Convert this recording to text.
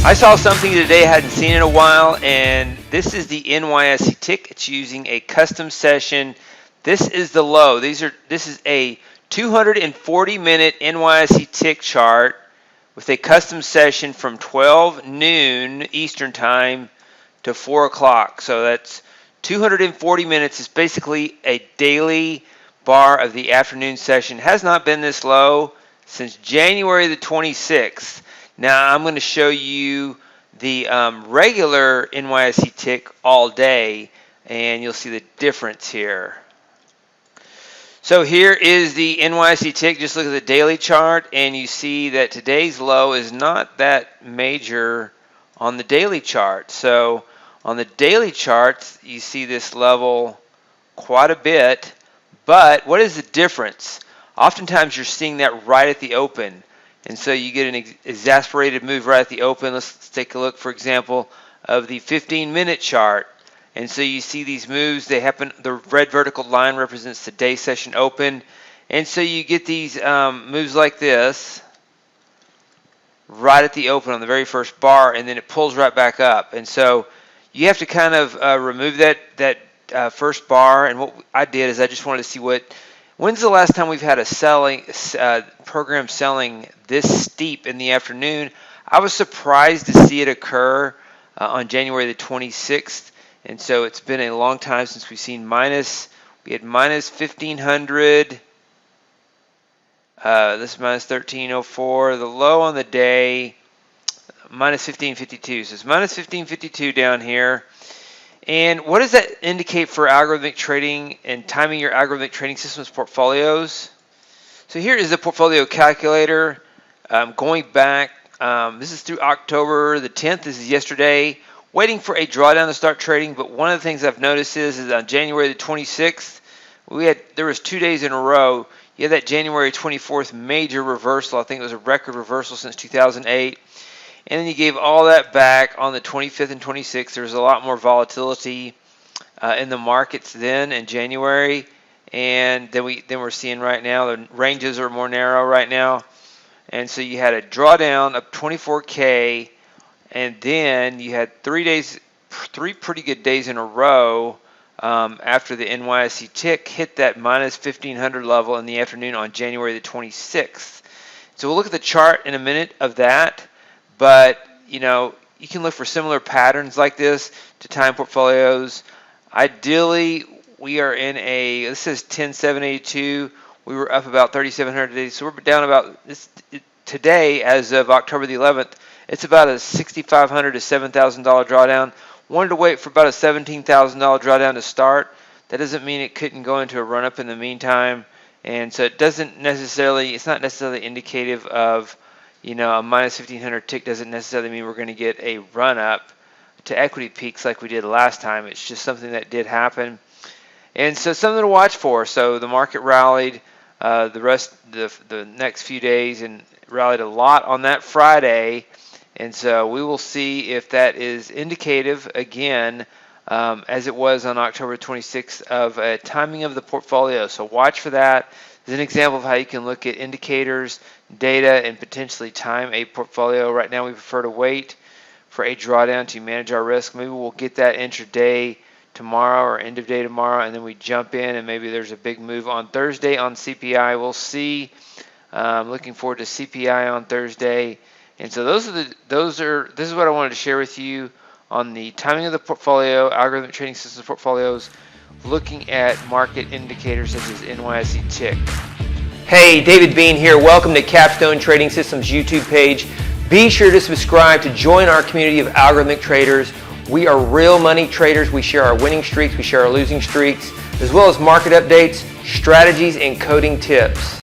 I saw something today I hadn't seen in a while, and this is the NYSE tick. It's using a custom session. This is the low. This is a 240-minute NYSE tick chart with a custom session from 12 noon Eastern time to 4 o'clock. So that's 240 minutes. It's basically a daily bar of the afternoon session. Has not been this low since January the 26th. Now I'm going to show you the regular NYSE tick all day, and you'll see the difference here. So here is the NYSE tick. Just look at the daily chart, and you see that today's low is not that major on the daily chart. So on the daily charts, you see this level quite a bit, but what is the difference? Oftentimes you're seeing that right at the open. And so you get an exasperated move right at the open. Let's take a look, for example, of the 15-minute chart. And so you see these moves. They happen. The red vertical line represents the day session open. And so you get these moves like this right at the open on the very first bar, and then it pulls right back up. And so you have to kind of remove that first bar. And what I did is I just wanted to see when's the last time we've had a program selling this steep in the afternoon. I was surprised to see it occur on January the 26th, and so it's been a long time since we've seen we had minus 1500. This is minus 1304. The low on the day, minus 1552. So it's minus 1552 down here. And what does that indicate for algorithmic trading and timing your algorithmic trading systems portfolios? So here is the portfolio calculator. Going back, this is through October the 10th. This is yesterday. Waiting for a drawdown to start trading. But one of the things I've noticed is on January the 26th, there was 2 days in a row. You had that January 24th major reversal. I think it was a record reversal since 2008. And then you gave all that back on the 25th and 26th. There was a lot more volatility in the markets then in January, and then we're seeing right now the ranges are more narrow right now. And so you had a drawdown of 24K, and then you had 3 pretty good days in a row after the NYSE tick hit that minus 1500 level in the afternoon on January the 26th. So we'll look at the chart in a minute of that. But, you can look for similar patterns like this to time portfolios. Ideally, we are in this says 10,782. We were up about 3,700 today. So we're down about this today as of October the 11th. It's about a $6,500 to $7,000 drawdown. Wanted to wait for about a $17,000 drawdown to start. That doesn't mean it couldn't go into a run-up in the meantime. And so it's not necessarily indicative of a minus 1500 tick doesn't necessarily mean we're going to get a run up to equity peaks like we did last time. It's just something that did happen. And so something to watch for. So the market rallied the next few days and rallied a lot on that Friday. And so we will see if that is indicative again, as it was on October 26th, of a timing of the portfolio. So watch for that. This is an example of how you can look at indicators, data, and potentially time a portfolio. Right now we prefer to wait for a drawdown to manage our risk. Maybe we'll get that intraday tomorrow or end of day tomorrow, and then we jump in, and maybe there's a big move on Thursday on CPI. We'll see. Looking forward to CPI on Thursday. And so this is what I wanted to share with you on the timing of the portfolio, algorithmic trading systems portfolios, looking at market indicators such as NYSE tick. Hey, David Bean here. Welcome to Capstone Trading Systems YouTube page. Be sure to subscribe to join our community of algorithmic traders. We are real money traders. We share our winning streaks, we share our losing streaks, as well as market updates, strategies, and coding tips.